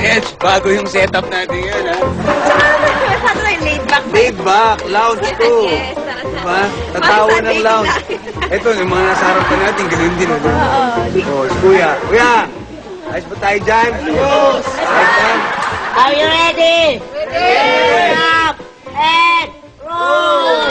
Edge, bago yung setup natin yun, ha? Masyado kayo laid back. Laid back, lounge to. Yes, sarap. Diba? Tatawa ng lounge. Ito, yung mga nasa harapan natin, ganun din, ano? Oo, si Kuya. Kuya, ayos ba tayo dyan? Ayos! Ayos dyan? Are you ready? Ready! Up and roll!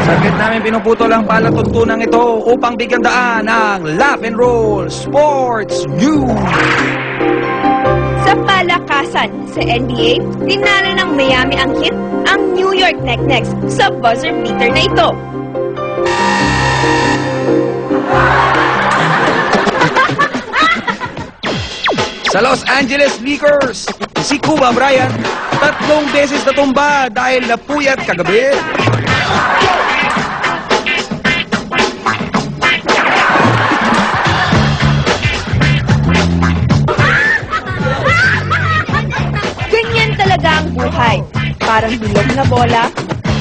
Saglit namin pinuputol ang palatuntunang ito upang bigyan daan ang Laugh and Roll Sports News. Sa palakasan sa NBA, tinalo ng Miami ang Heat ang New York Knicks sa buzzer beater na ito. Sa Los Angeles Lakers, si Cuba Bryant, 3 beses natumba dahil napuyat kagabi. Ganyan talaga ang buhay. Parang bilog na bola,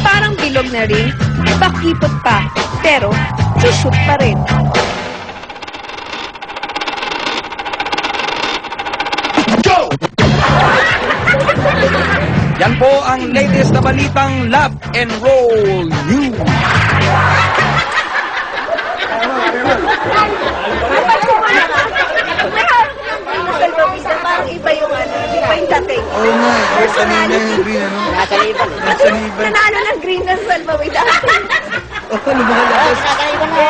parang bilog na ring, pakipot pa, pero sushoot pa rin. Yan po ang latest na balitang Laugh and Roll News. Parang iba yung iba yung dating. Oo nga, eh, kanina yung green, ano? Nasa liban. Nasa liban. Nanalo ng green ng Salvaway dati. Oh, lumalabas. Nasa liban na.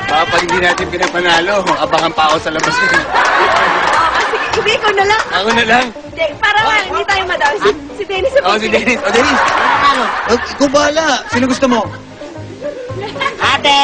Baka pag hindi natin pinapanalo, abangan pa ako sa labas na. Sige, hindi ko na lang. Ako na lang. Hindi, para hindi tayo madami. Si Dennis Oo, si Dennis. O, Dennis. Ano? Ikaw bahala. Sino gusto mo? Ate!